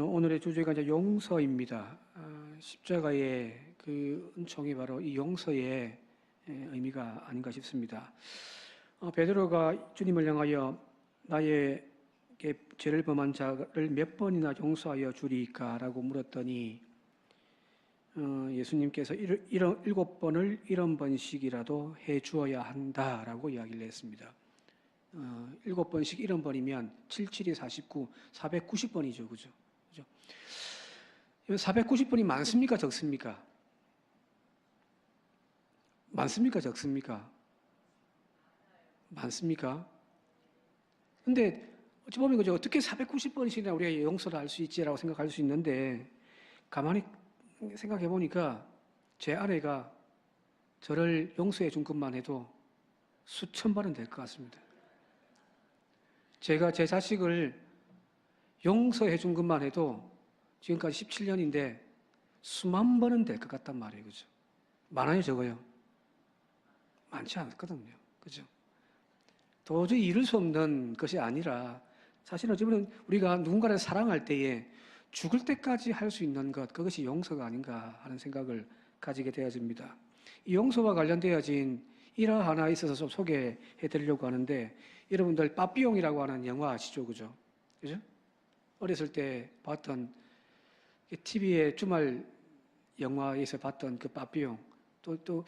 오늘의 주제가 이제 용서입니다. 십자가의 그 은총이 바로 이 용서의 의미가 아닌가 싶습니다. 베드로가 주님을 향하여 나의 죄를 범한 자를 몇 번이나 용서하여 주리까라고 물었더니 예수님께서 7번을 70번씩이라도 해 주어야 한다라고 이야기를 했습니다. 7번씩 70번이면 7, 7이 49, 490번이죠. 그죠? 490번이 많습니까? 적습니까? 많습니까? 적습니까? 많습니까? 근데 어찌 보면 그죠? 어떻게 490번씩이나 우리가 용서를 할 수 있지라고 생각할 수 있는데 가만히 생각해 보니까 제 아내가 저를 용서해 준 것만 해도 수천 번은 될 것 같습니다. 제가 제 자식을 용서해 준 것만 해도 지금까지 17년인데 수만 번은 될 것 같단 말이에요. 그죠? 많아요, 적어요? 많지 않거든요. 그죠? 도저히 이룰 수 없는 것이 아니라 사실은 어쩌면 우리가 누군가를 사랑할 때에 죽을 때까지 할 수 있는 것, 그것이 용서가 아닌가 하는 생각을 가지게 되어집니다. 이 용서와 관련되어진 일화 하나 있어서 좀 소개해 드리려고 하는데, 여러분들 빠삐용이라고 하는 영화 아시죠? 그죠? 그죠? 어렸을 때 봤던 TV의 주말 영화에서 봤던 그 빠삐용, 또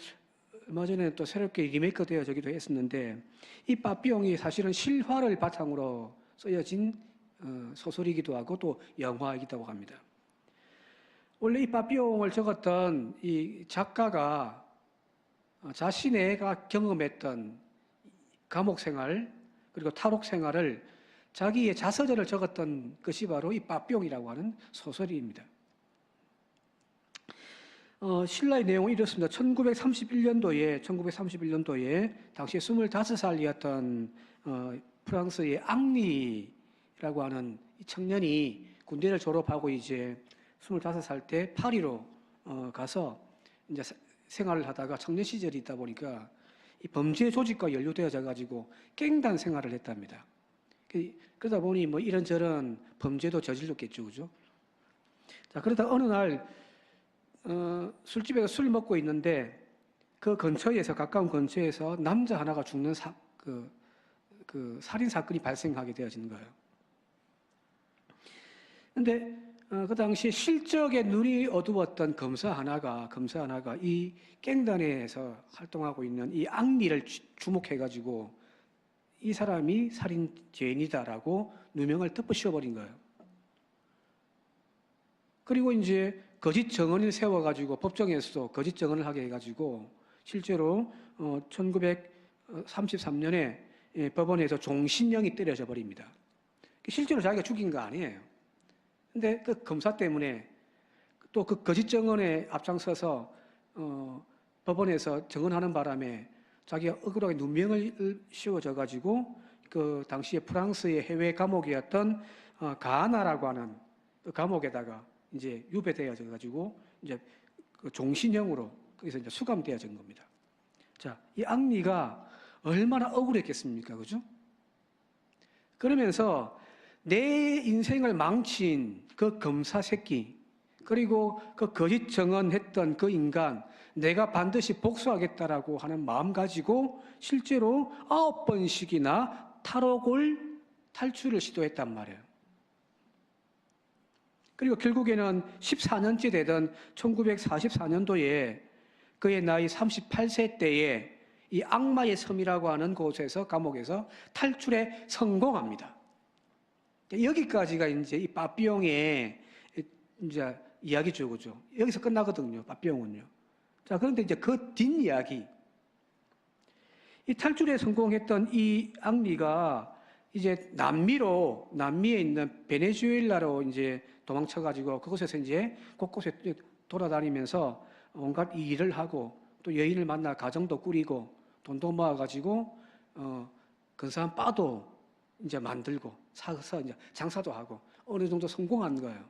얼마 전에 또 새롭게 리메이크 되어지기도 했었는데, 이 빠삐용이 사실은 실화를 바탕으로 쓰여진 소설이기도 하고 또 영화이기도 합니다. 원래 이 빠삐용을 적었던 이 작가가 자신애가 경험했던 감옥 생활 그리고 탈옥 생활을 자기의 자서전을 적었던 것이 바로 이 빠삐용이라고 하는 소설입니다. 신라의 내용은 이렇습니다. 1931년도에 당시 25살이었던 프랑스의 앙리라고 하는 이 청년이 군대를 졸업하고 이제 25살 때 파리로 가서 이제 생활을 하다가 청년 시절이 있다 보니까 이 범죄 조직과 연루되어져 가지고 갱단 생활을 했답니다. 그러다 보니 뭐 이런저런 범죄도 저질렀겠죠, 그죠? 자, 그러다 어느 날 술집에서 술 먹고 있는데 그 근처에서, 가까운 근처에서 남자 하나가 죽는 그 살인 사건이 발생하게 되어지는 거예요. 근데 그 당시 실적에 눈이 어두웠던 검사 하나가 이 갱단에서 활동하고 있는 이 앙리를 주목해가지고 이 사람이 살인죄인이다라고 누명을 덮어씌워버린 거예요. 그리고 이제 거짓 증언을 세워가지고 법정에서도 거짓 증언을 하게 해가지고 실제로 1933년에 법원에서 종신형이 때려져 버립니다. 실제로 자기가 죽인 거 아니에요. 근데 그 검사 때문에 또 그 거짓 증언에 앞장서서 법원에서 증언하는 바람에 자기가 억울하게 누명을 씌워져 가지고 그 당시에 프랑스의 해외 감옥이었던 가하나라고 하는 그 감옥에다가 이제 유배되어져 가지고 이제 그 종신형으로 거기서 이제 수감되어진 겁니다. 자, 이 앙리가 얼마나 억울했겠습니까, 그죠? 그러면서 내 인생을 망친 그 검사 새끼, 그리고 그 거짓 증언했던 그 인간, 내가 반드시 복수하겠다라고 하는 마음 가지고 실제로 9번씩이나 탈출을 시도했단 말이에요. 그리고 결국에는 14년째 되던 1944년도에 그의 나이 38세 때에 이 악마의 섬이라고 하는 곳에서, 감옥에서 탈출에 성공합니다. 여기까지가 이제 이 빠삐용의 이제 이야기죠, 그죠? 여기서 끝나거든요, 빠삐용은요. 자, 그런데 이제 그 뒷이야기. 이 탈출에 성공했던 이 앙리가 이제 남미에 있는 베네수엘라로 이제 도망쳐가지고 그곳에서 이제 곳곳에 돌아다니면서 온갖 일을 하고 또 여인을 만나 가정도 꾸리고 돈도 모아가지고 근사한 바도 이제 만들고 사서 이제 장사도 하고 어느 정도 성공한 거예요.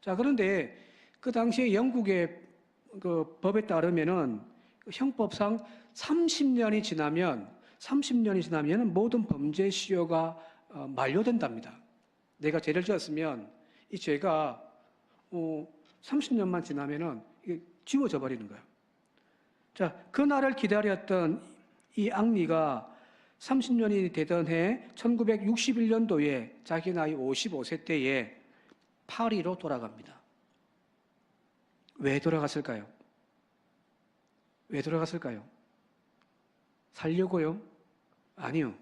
자, 그런데 그 당시에 영국의 그 법에 따르면은 형법상 30년이 지나면 모든 범죄 시효가 만료된답니다. 내가 죄를 지었으면 이 죄가 30년만 지나면은 이게 지워져 버리는 거예요. 자, 그날을 기다렸던 이 앙리가 30년이 되던 해 1961년도에 자기 나이 55세 때에 파리로 돌아갑니다. 왜 돌아갔을까요? 왜 돌아갔을까요? 살려고요? 아니요.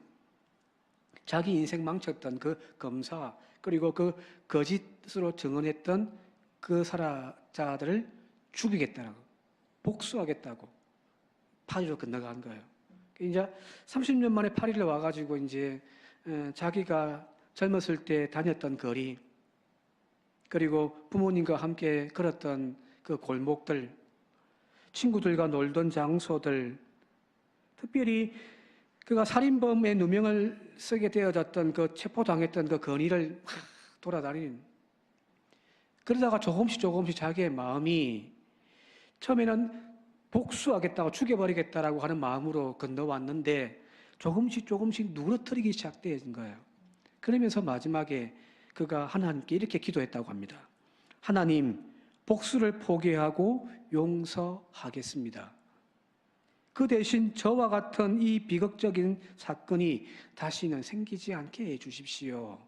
자기 인생 망쳤던 그 검사, 그리고 그 거짓으로 증언했던 그 살아자들을 죽이겠다라고, 복수하겠다고 파리로 건너간 거예요. 이제 30년 만에 파리를 와가지고 이제 자기가 젊었을 때 다녔던 거리, 그리고 부모님과 함께 걸었던 그 골목들, 친구들과 놀던 장소들, 특별히 그가 살인범의 누명을 쓰게 되어졌던 그 체포당했던 그 거리를 돌아다니는, 그러다가 조금씩 자기의 마음이 처음에는 복수하겠다고 죽여버리겠다라고 하는 마음으로 건너왔는데 조금씩 누그러뜨리기 시작된 거예요. 그러면서 마지막에 그가 하나님께 이렇게 기도했다고 합니다. 하나님, 복수를 포기하고 용서하겠습니다. 그 대신 저와 같은 이 비극적인 사건이 다시는 생기지 않게 해주십시오.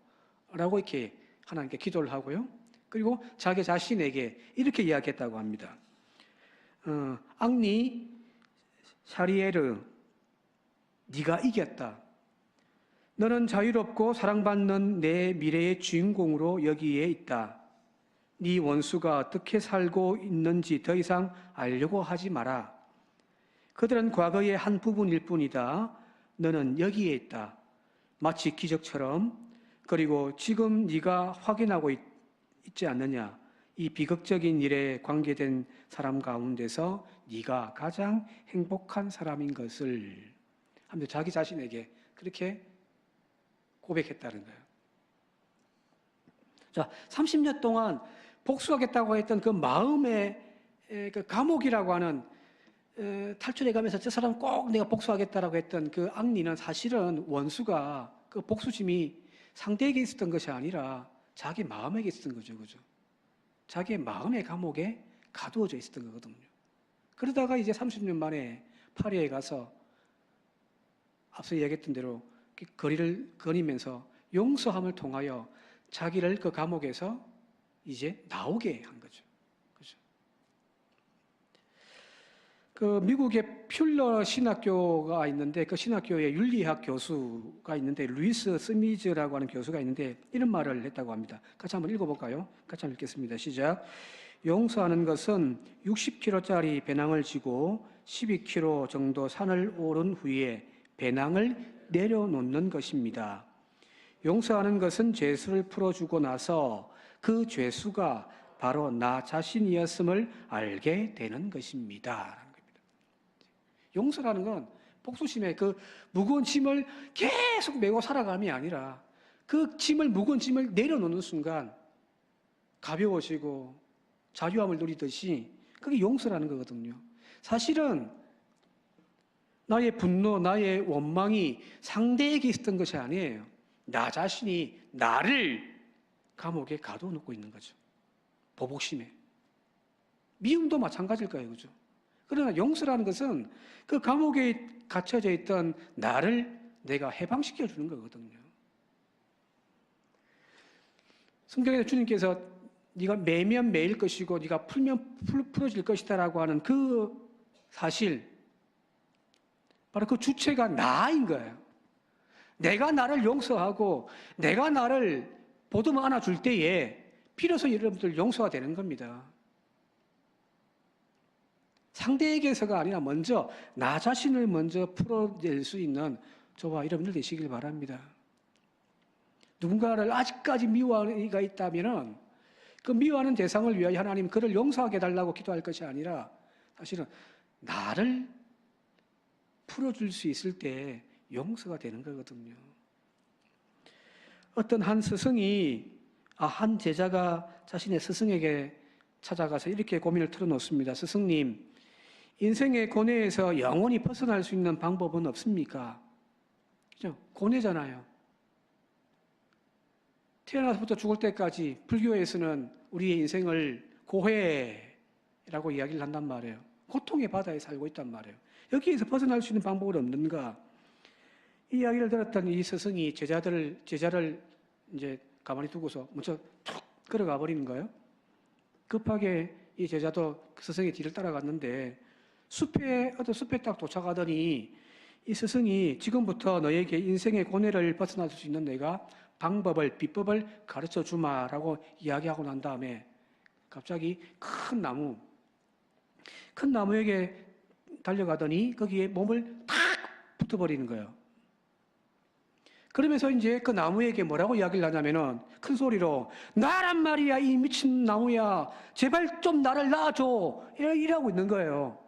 라고 이렇게 하나님께 기도를 하고요. 그리고 자기 자신에게 이렇게 이야기했다고 합니다. 앙리 샤리에르, 네가 이겼다. 너는 자유롭고 사랑받는 내 미래의 주인공으로 여기에 있다. 네 원수가 어떻게 살고 있는지 더 이상 알려고 하지 마라. 그들은 과거의 한 부분일 뿐이다. 너는 여기에 있다. 마치 기적처럼. 그리고 지금 네가 확인하고 있지 않느냐? 이 비극적인 일에 관계된 사람 가운데서 네가 가장 행복한 사람인 것을 하면서 자기 자신에게 그렇게 고백했다는 거예요. 자, 30년 동안 복수하겠다고 했던 그 마음의 그 감옥이라고 하는 탈출해 가면서 저 사람 꼭 내가 복수하겠다라고 했던 그 앙리는 사실은 원수가 그 복수심이 상대에게 있었던 것이 아니라 자기 마음에게 있었던 거죠. 그죠? 자기의 마음의 감옥에 가두어져 있었던 거거든요. 그러다가 이제 30년 만에 파리에 가서 앞서 이야기했던 대로 거리를 거니면서 용서함을 통하여 자기를 그 감옥에서 이제 나오게 한 거죠. 그죠? 그 미국의 퓰러 신학교가 있는데 그 신학교의 윤리학 교수가 있는데 루이스 스미즈라고 하는 교수가 있는데 이런 말을 했다고 합니다. 같이 한번 읽어볼까요? 같이 한번 읽겠습니다. 시작. 용서하는 것은 60kg짜리 배낭을 지고 12km 정도 산을 오른 후에 배낭을 내려놓는 것입니다. 용서하는 것은 죄수를 풀어주고 나서 그 죄수가 바로 나 자신이었음을 알게 되는 것입니다. 용서라는 건 복수심의 그 무거운 짐을 계속 메고 살아감이 아니라 그 무거운 짐을 내려놓는 순간 가벼워지고 자유함을 누리듯이 그게 용서라는 거거든요. 사실은 나의 분노, 나의 원망이 상대에게 있었던 것이 아니에요. 나 자신이 나를 감옥에 가둬놓고 있는 거죠. 보복심에. 미움도 마찬가지일 거예요. 그죠? 그러나 용서라는 것은 그 감옥에 갇혀져 있던 나를 내가 해방시켜 주는 거거든요. 성경에서 주님께서 네가 매면 매일 것이고 네가 풀면 풀어질 것이다라고 하는 그 사실, 바로 그 주체가 나인 거예요. 내가 나를 용서하고 내가 나를 보듬어 안아줄 때에 비로소 여러분들 용서가 되는 겁니다. 상대에게서가 아니라 먼저 나 자신을 먼저 풀어낼 수 있는 저와 여러분들 되시길 바랍니다. 누군가를 아직까지 미워하는 이가 있다면 그 미워하는 대상을 위하여 하나님 그를 용서하게 해달라고 기도할 것이 아니라 사실은 나를 풀어줄 수 있을 때 용서가 되는 거거든요. 어떤 한 스승이 한 제자가 자신의 스승에게 찾아가서 이렇게 고민을 털어놓습니다. 스승님, 인생의 고뇌에서 영원히 벗어날 수 있는 방법은 없습니까? 그죠? 고뇌잖아요. 태어나서부터 죽을 때까지 불교에서는 우리의 인생을 고해라고 이야기를 한단 말이에요. 고통의 바다에 살고 있단 말이에요. 여기에서 벗어날 수 있는 방법은 없는가? 이 이야기를 들었던 이 스승이 제자를 이제 가만히 두고서 먼저 툭 걸어가 버리는 거예요. 급하게 이 제자도 그 스승의 뒤를 따라갔는데 어떤 숲에 딱 도착하더니 이 스승이 지금부터 너에게 인생의 고뇌를 벗어날 수 있는 내가 비법을 가르쳐 주마라고 이야기하고 난 다음에 갑자기 큰 나무에게 달려가더니 거기에 몸을 탁 붙어버리는 거예요. 그러면서 이제 그 나무에게 뭐라고 이야기를 하냐면은 큰 소리로 나란 말이야 이 미친 나무야 제발 좀 나를 놔줘 이러고 있는 거예요.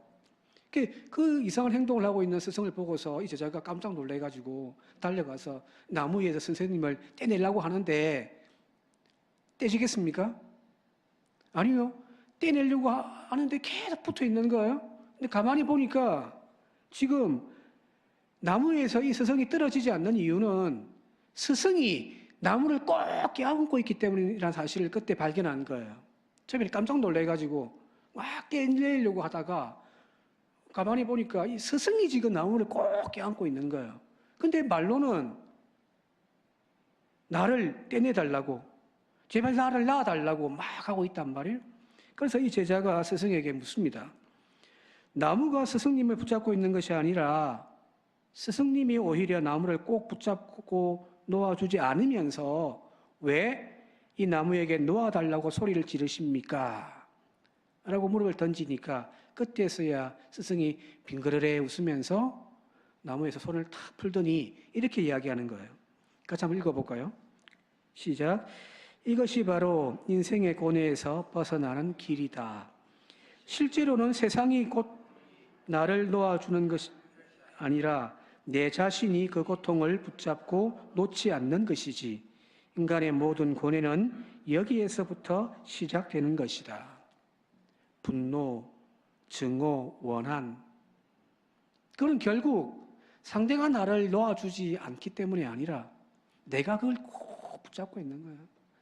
그 이상한 행동을 하고 있는 스승을 보고서 이 제자가 깜짝 놀래가지고 달려가서 나무 위에서 선생님을 떼내려고 하는데 떼지겠습니까? 아니요. 떼내려고 하는데 계속 붙어 있는 거예요. 근데 가만히 보니까 지금 나무 위에서 이 스승이 떨어지지 않는 이유는 스승이 나무를 꼭 껴안고 있기 때문이라는 사실을 그때 발견한 거예요. 처음에 깜짝 놀래가지고 막 떼내려고 하다가 가만히 보니까 이 스승이 지금 나무를 꼭 껴안고 있는 거예요. 근데 말로는 나를 떼내달라고, 제발 나를 놔달라고 막 하고 있단 말이에요. 그래서 이 제자가 스승에게 묻습니다. 나무가 스승님을 붙잡고 있는 것이 아니라 스승님이 오히려 나무를 꼭 붙잡고 놓아주지 않으면서 왜 이 나무에게 놓아달라고 소리를 지르십니까? 라고 무릎을 던지니까 그때서야 스승이 빙그레 웃으면서 나무에서 손을 탁 풀더니 이렇게 이야기하는 거예요. 같이 한번 읽어볼까요? 시작. 이것이 바로 인생의 고뇌에서 벗어나는 길이다. 실제로는 세상이 곧 나를 놓아주는 것이 아니라 내 자신이 그 고통을 붙잡고 놓지 않는 것이지. 인간의 모든 고뇌는 여기에서부터 시작되는 것이다. 분노, 증오, 원한. 그건 결국 상대가 나를 놓아주지 않기 때문이 아니라 내가 그걸 꼭 붙잡고 있는 거예요.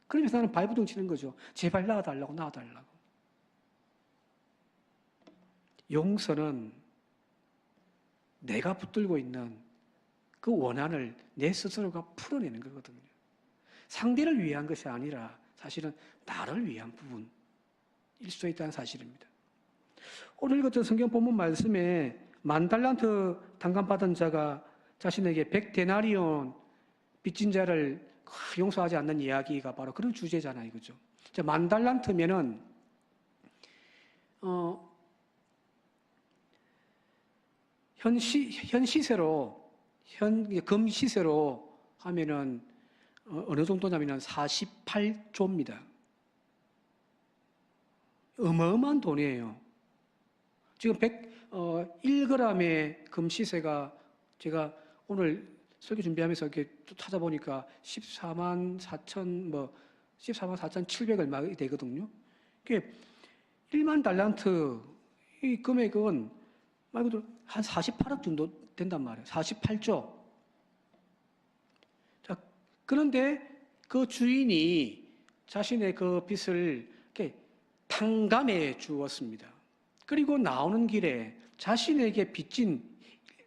그러면서 나는 발부둥 치는 거죠. 제발 놔달라고. 용서는 내가 붙들고 있는 그 원한을 내 스스로가 풀어내는 거거든요. 상대를 위한 것이 아니라 사실은 나를 위한 부분일 수 있다는 사실입니다. 오늘 읽었던 성경 본문 말씀에 10,000달란트 당감받은 자가 자신에게 100데나리온 빚진 자를 용서하지 않는 이야기가 바로 그런 주제잖아요. 그죠? 10,000달란트면은 금 시세로 하면은 어느 정도냐면은 48조입니다. 어마어마한 돈이에요. 지금 1g의 금 시세가 제가 오늘 설교 준비하면서 이렇게 찾아보니까 14만 4,700 얼마 되거든요. 그게 1만 달란트 이 금액은 말 그대로 한 48억 정도 된단 말이에요. 48조. 자, 그런데 그 주인이 자신의 그 빚을 이렇게 탕감해 주었습니다. 그리고 나오는 길에 자신에게 빚진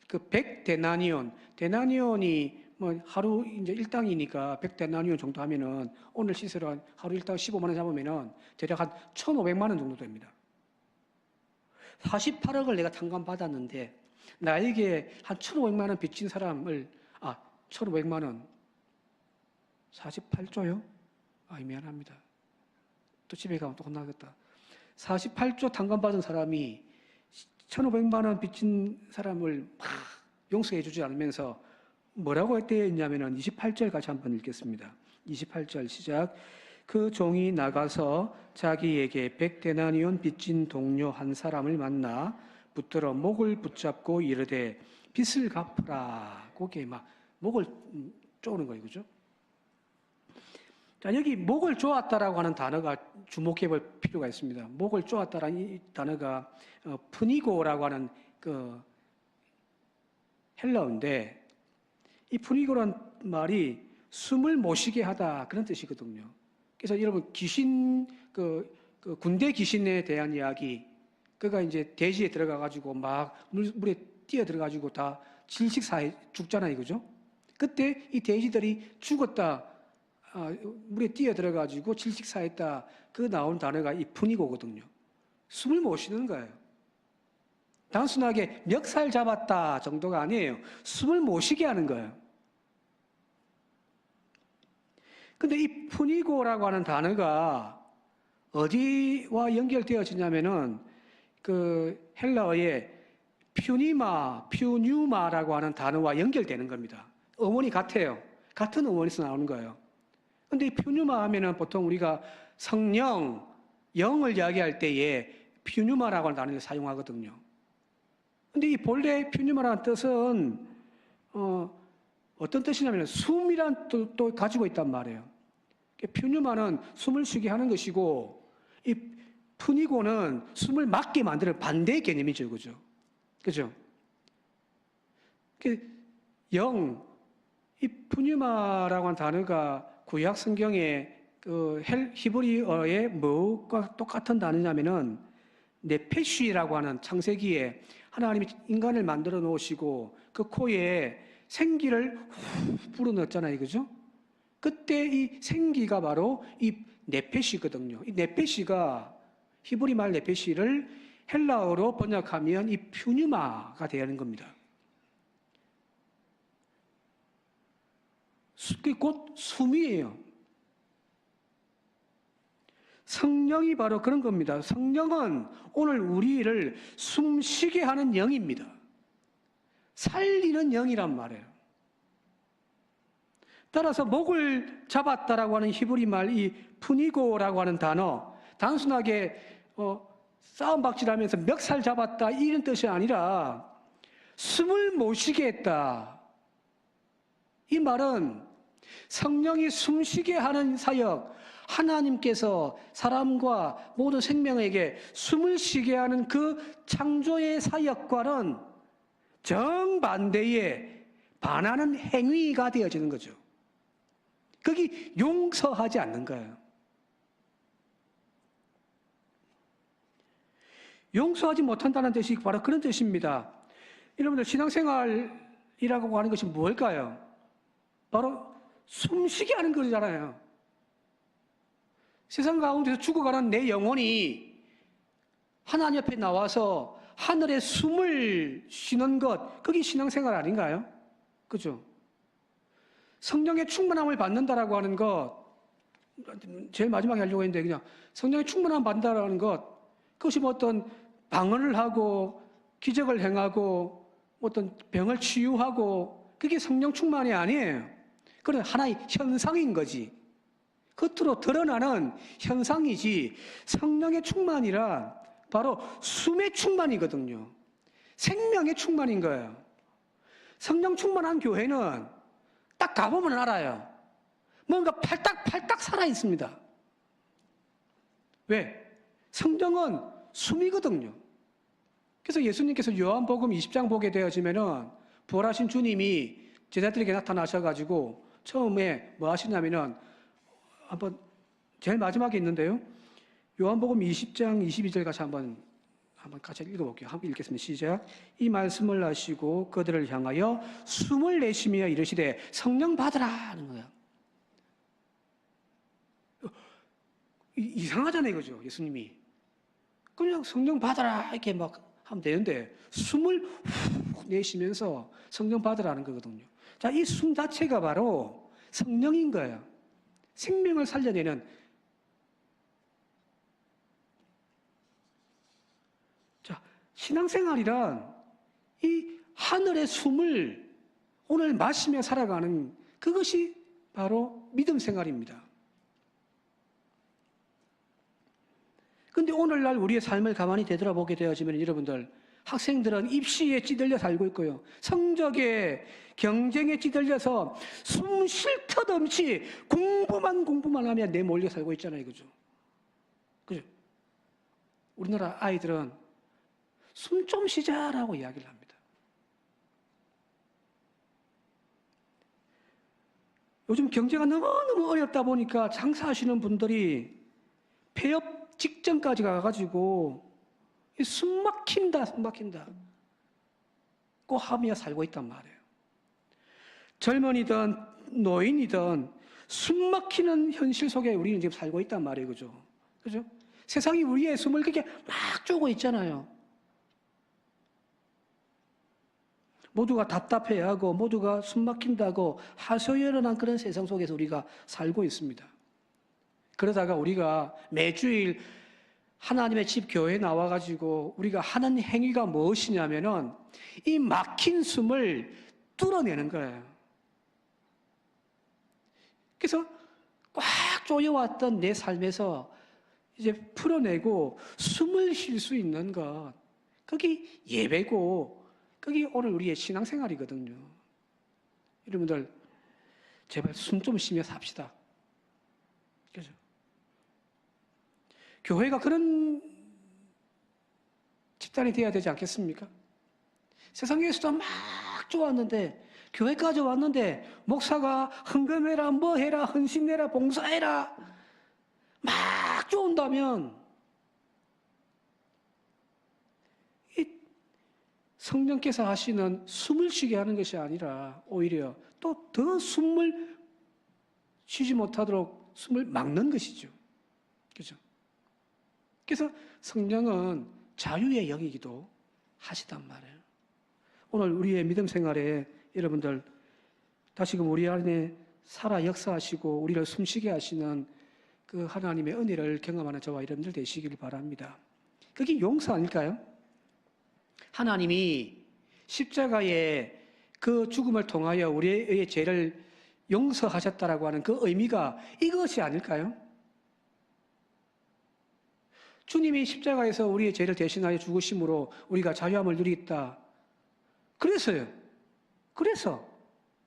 그 100데나니온, 데나니온이 뭐 하루 이제 일당이니까 100데나니온 정도 하면은 오늘 시세로 하루 일당 15만 원 잡으면은 대략 한 1,500만 원 정도 됩니다. 48억을 내가 탕감받았는데 나에게 한 1,500만 원 빚진 사람을 1,500만 원 48조요? 미안합니다. 또 집에 가면 또 혼나겠다. 48조 탕감받은 사람이 1,500만 원 빚진 사람을 막 용서해 주지 않으면서 뭐라고 했냐면은 28절 같이 한번 읽겠습니다. 28절 시작. 그 종이 나가서 자기에게 100데나리온 빚진 동료 한 사람을 만나 붙들어 목을 붙잡고 이르되 빚을 갚으라. 거기에 막 목을 쪼는 거예요. 그죠? 자, 여기 목을 쪼았다라고 하는 단어가 주목해 볼 필요가 있습니다. 목을 쪼았다라는 이 단어가 푸니고라고 하는 헬라어인데 이 푸니고란 말이 숨을 못 쉬게 하다 그런 뜻이거든요. 그래서 여러분 귀신 그 군대 귀신에 대한 이야기, 그가 이제 대지에 들어가 가지고 막 물에 뛰어 들어 가지고 다 질식사해 죽잖아요, 그죠? 그때 이 돼지들이 죽었다, 물에 뛰어 들어 가지고 질식사했다, 그 나온 단어가 이 푸니고거든요. 숨을 못 쉬는 거예요. 단순하게 멱살 잡았다 정도가 아니에요. 숨을 못 쉬게 하는 거예요. 근데 이 푸니고라고 하는 단어가 어디와 연결되어지냐면은 그 헬라어의 퓨뉴마라고 하는 단어와 연결되는 겁니다. 어원이 같아요. 같은 어원에서 나오는 거예요. 근데 이 퓨뉴마 하면은 보통 우리가 성령, 영을 이야기할 때에 퓨뉴마라고 하는 단어를 사용하거든요. 근데 이 본래 퓨뉴마라는 뜻은 어떤 뜻이냐면 숨이란 뜻도 가지고 있단 말이에요. 퓨뉴마는 숨을 쉬게 하는 것이고, 이 푸니고는 숨을 막게 만드는 반대의 개념이죠, 그죠? 그죠? 영, 이 푸뉴마라고 하는 단어가 구약 성경에 그 히브리어의 뭐가 똑같은 단어냐면은 네페쉬라고 하는 창세기에 하나님이 인간을 만들어 놓으시고 그 코에 생기를 후 불어넣었잖아요, 그죠? 그때 이 생기가 바로 이 네페시거든요. 이 네페시가 히브리 말 네페시를 헬라어로 번역하면 이 퓨뉴마가 되는 겁니다. 곧 숨이에요. 성령이 바로 그런 겁니다. 성령은 오늘 우리를 숨쉬게 하는 영입니다. 살리는 영이란 말이에요. 따라서 목을 잡았다라고 하는 히브리 말 이 푸니고라고 하는 단어, 단순하게 싸움박질하면서 멱살 잡았다 이런 뜻이 아니라 숨을 못 쉬게 했다. 이 말은 성령이 숨쉬게 하는 사역, 하나님께서 사람과 모든 생명에게 숨을 쉬게 하는 그 창조의 사역과는 정반대의 반하는 행위가 되어지는 거죠. 거기 용서하지 않는 거예요. 용서하지 못한다는 뜻이 바로 그런 뜻입니다. 여러분들 신앙생활이라고 하는 것이 뭘까요? 바로 숨쉬게 하는 거잖아요. 세상 가운데서 죽어가는 내 영혼이 하나님 앞에 나와서 하늘에 숨을 쉬는 것, 그게 신앙생활 아닌가요? 그죠? 성령의 충만함을 받는다라고 하는 것, 제일 마지막에 하려고 했는데 그냥 성령의 충만함을 받는다라는 것, 그것이 뭐 어떤 방언을 하고 기적을 행하고 어떤 병을 치유하고 그게 성령 충만이 아니에요. 그건 하나의 현상인 거지. 겉으로 드러나는 현상이지 성령의 충만이란 바로 숨의 충만이거든요. 생명의 충만인 거예요. 성령 충만한 교회는 딱 가보면 알아요. 뭔가 팔딱 살아있습니다. 왜? 성령은 숨이거든요. 그래서 예수님께서 요한복음 20장 보게 되어지면은 부활하신 주님이 제자들에게 나타나셔가지고 처음에 뭐 하시냐면은 한번 제일 마지막에 있는데요. 요한복음 20장 22절 같이 한번 같이 읽어볼게요. 한번 읽겠습니다. 시작. 이 말씀을 하시고 그들을 향하여 숨을 내쉬며 이르시되 성령 받으라 하는 거예요. 이상하잖아요, 그죠? 예수님이 그냥 성령 받아라 이렇게 막 하면 되는데 숨을 훅 내쉬면서 성령 받으라는 거거든요. 자, 이 숨 자체가 바로 성령인 거예요. 생명을 살려내는. 자, 신앙생활이란 이 하늘의 숨을 오늘 마시며 살아가는 그것이 바로 믿음 생활입니다. 근데 오늘날 우리의 삶을 가만히 되돌아보게 되어지면 여러분들, 학생들은 입시에 찌들려 살고 있고요. 성적에, 경쟁에 찌들려서 숨 쉴 틈 없이 공부만 하며 내몰려 살고 있잖아요. 그죠? 그죠? 우리나라 아이들은 숨 좀 쉬자라고 이야기를 합니다. 요즘 경제가 너무너무 어렵다 보니까 장사하시는 분들이 폐업 직전까지 가가지고 숨 막힌다, 숨 막힌다. 고 하며 살고 있단 말이에요. 젊은이든 노인이든 숨 막히는 현실 속에 우리는 지금 살고 있단 말이에요. 그죠? 그죠? 세상이 우리의 숨을 그렇게 막 쪼고 있잖아요. 모두가 답답해하고 모두가 숨 막힌다고 하소연한 그런 세상 속에서 우리가 살고 있습니다. 그러다가 우리가 매주일 하나님의 집 교회에 나와가지고 우리가 하는 행위가 무엇이냐면은 이 막힌 숨을 뚫어내는 거예요. 그래서 꽉 조여왔던 내 삶에서 이제 풀어내고 숨을 쉴 수 있는 것, 그게 예배고, 그게 오늘 우리의 신앙생활이거든요. 여러분들, 제발 숨 좀 쉬며 삽시다. 그죠? 교회가 그런 집단이 되어야 되지 않겠습니까? 세상에서도 막 좋았는데, 교회까지 왔는데, 목사가 헌금해라, 뭐 해라, 헌신해라, 봉사해라, 막 좋은다면, 이 성령께서 하시는 숨을 쉬게 하는 것이 아니라, 오히려 또 더 숨을 쉬지 못하도록 숨을 막는 것이죠. 그죠? 그래서 성령은 자유의 영이기도 하시단 말이에요. 오늘 우리의 믿음 생활에 여러분들 다시금 우리 안에 살아 역사하시고 우리를 숨쉬게 하시는 그 하나님의 은혜를 경험하는 저와 여러분들 되시길 바랍니다. 그게 용서 아닐까요? 하나님이 십자가의 그 죽음을 통하여 우리의 죄를 용서하셨다라고 하는 그 의미가 이것이 아닐까요? 주님이 십자가에서 우리의 죄를 대신하여 죽으심으로 우리가 자유함을 누리겠다. 그래서요. 그래서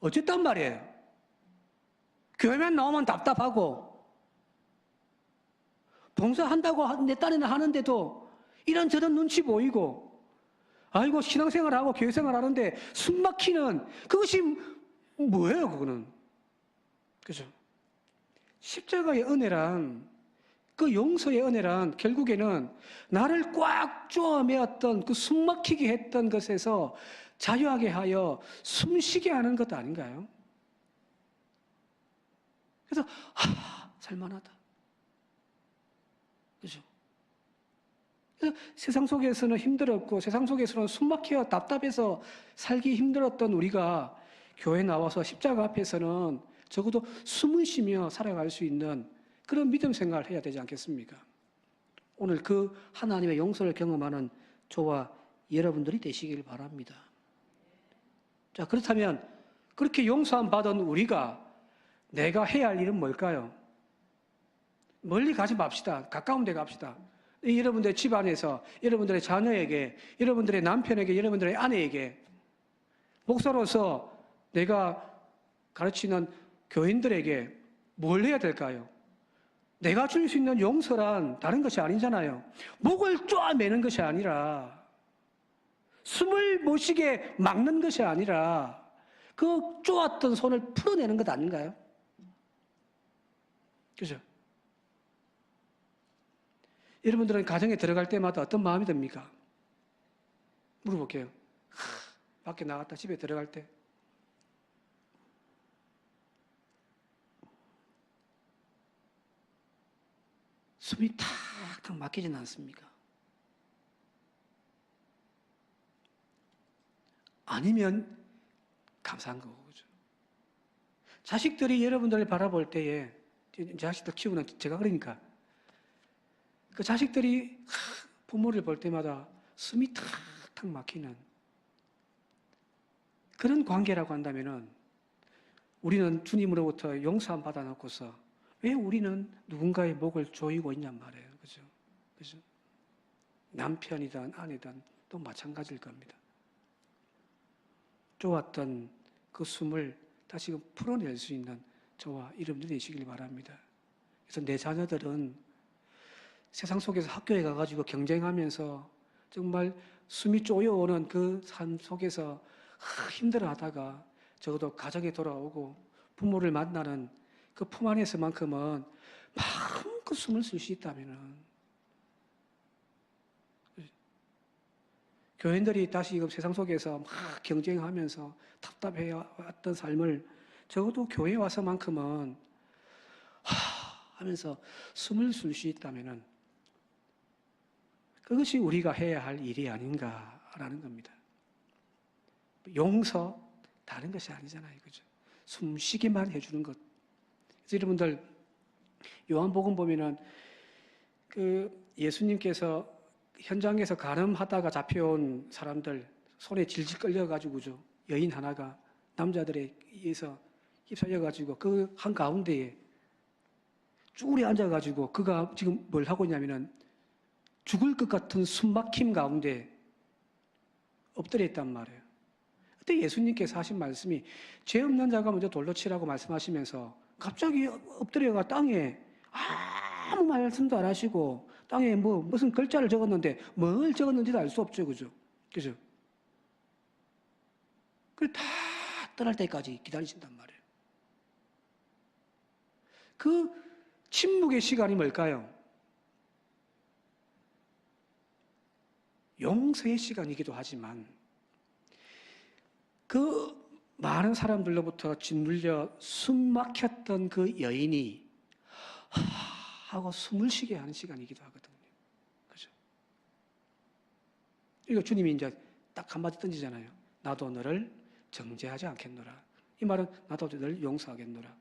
어쨌단 말이에요. 교회만 나오면 답답하고 봉사한다고 내 딴에는 하는데도 이런저런 눈치 보이고 아이고 신앙생활하고 교회생활 하는데 숨 막히는 그것이 뭐예요 그거는. 그죠? 십자가의 은혜란 그 용서의 은혜란 결국에는 나를 꽉 쪼아매었던 그 숨 막히게 했던 것에서 자유하게 하여 숨쉬게 하는 것 아닌가요? 그래서 살만하다. 그죠? 그래서 세상 속에서는 힘들었고 세상 속에서는 숨 막혀 답답해서 살기 힘들었던 우리가 교회 나와서 십자가 앞에서는 적어도 숨을 쉬며 살아갈 수 있는 그런 믿음 생활을 해야 되지 않겠습니까? 오늘 그 하나님의 용서를 경험하는 저와 여러분들이 되시길 바랍니다. 자, 그렇다면 그렇게 용서함 받은 우리가 내가 해야 할 일은 뭘까요? 멀리 가지 맙시다. 가까운 데 갑시다. 여러분들의 집안에서, 여러분들의 자녀에게, 여러분들의 남편에게, 여러분들의 아내에게 목사로서 내가 가르치는 교인들에게 뭘 해야 될까요? 내가 줄 수 있는 용서란 다른 것이 아니잖아요. 목을 쪼아매는 것이 아니라 숨을 못 쉬게 막는 것이 아니라 그 쪼았던 손을 풀어내는 것 아닌가요? 그죠? 여러분들은 가정에 들어갈 때마다 어떤 마음이 듭니까? 물어볼게요. 밖에 나갔다 집에 들어갈 때 숨이 탁탁 막히진 않습니까? 아니면 감사한 거고, 그죠? 자식들이 여러분들을 바라볼 때에, 자식들 키우는 제가 그러니까, 그 자식들이 부모를 볼 때마다 숨이 탁탁 막히는 그런 관계라고 한다면은 우리는 주님으로부터 용서함 받아놓고서 왜 우리는 누군가의 목을 조이고 있냔 말이에요. 그죠? 그죠? 남편이든 아내든 또 마찬가지일 겁니다. 쪼았던 그 숨을 다시금 풀어낼 수 있는 저와 여러분들이 되시길 바랍니다. 그래서 내 자녀들은 세상 속에서 학교에 가가지고 경쟁하면서 정말 숨이 쪼여오는 그 삶 속에서 힘들어하다가 적어도 가정에 돌아오고 부모를 만나는 그 품 안에서만큼은 마음껏 숨을 쉴 수 있다면은 교인들이 다시 세상 속에서 막 경쟁하면서 답답해 왔던 삶을 적어도 교회에 와서만큼은 하면서 숨을 쉴 수 있다면은 그것이 우리가 해야 할 일이 아닌가라는 겁니다. 용서 다른 것이 아니잖아요, 그죠? 숨 쉬기만 해주는 것. 그래서 여러분들 요한복음 보면은 그 예수님께서 현장에서 간음하다가 잡혀온 사람들 손에 질질 끌려가지고 그죠? 여인 하나가 남자들에 의해서 휩쓸려가지고 그 한가운데에 쭈그려 앉아가지고 그가 지금 뭘 하고 있냐면은 죽을 것 같은 숨막힘 가운데 엎드려 있단 말이에요. 그때 예수님께서 하신 말씀이 죄 없는 자가 먼저 돌로 치라고 말씀하시면서 갑자기 엎드려가 땅에 아무 말씀도 안 하시고 땅에 무슨 글자를 적었는데 뭘 적었는지도 알 수 없죠. 그죠? 그죠? 그걸 다 떠날 때까지 기다리신단 말이에요. 그 침묵의 시간이 뭘까요? 용서의 시간이기도 하지만 그 많은 사람들로부터 짓눌려 숨 막혔던 그 여인이 하고 숨을 쉬게 하는 시간이기도 하거든요. 그죠? 이거 주님이 이제 딱 한마디 던지잖아요. 나도 너를 정죄하지 않겠노라. 이 말은 나도 너를 용서하겠노라.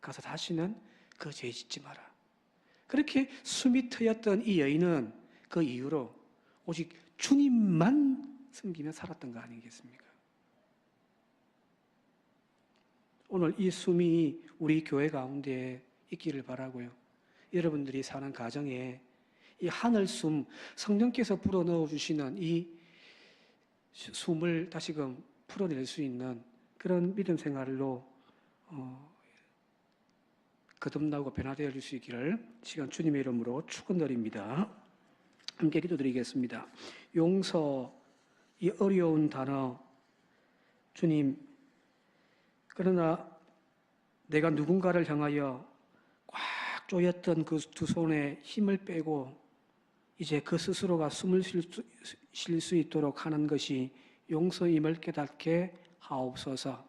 가서 다시는 그 죄 짓지 마라. 그렇게 숨이 트였던 이 여인은 그 이후로 오직 주님만 섬기며 살았던 거 아니겠습니까? 오늘 이 숨이 우리 교회 가운데 있기를 바라고요. 여러분들이 사는 가정에 이 하늘 숨, 성령께서 불어넣어 주시는 이 숨을 다시금 풀어낼 수 있는 그런 믿음 생활로 거듭나고 변화되어 줄 수 있기를 시간 주님의 이름으로 축원드립니다. 함께 기도드리겠습니다. 용서, 이 어려운 단어, 주님, 그러나 내가 누군가를 향하여 꽉 조였던 그 두 손에 힘을 빼고 이제 그 스스로가 숨을 쉴 수 있도록 하는 것이 용서임을 깨닫게 하옵소서.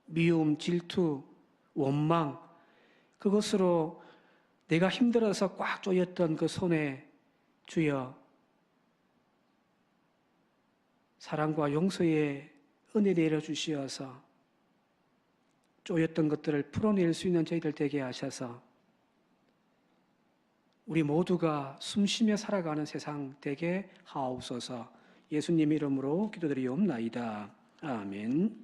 미움, 질투, 원망, 그것으로 내가 힘들어서 꽉 조였던 그 손에 주여 사랑과 용서의 은혜 내려주시어서 쪼였던 것들을 풀어낼 수 있는 저희들 되게 하셔서 우리 모두가 숨쉬며 살아가는 세상 되게 하옵소서. 예수님 이름으로 기도드리옵나이다. 아멘.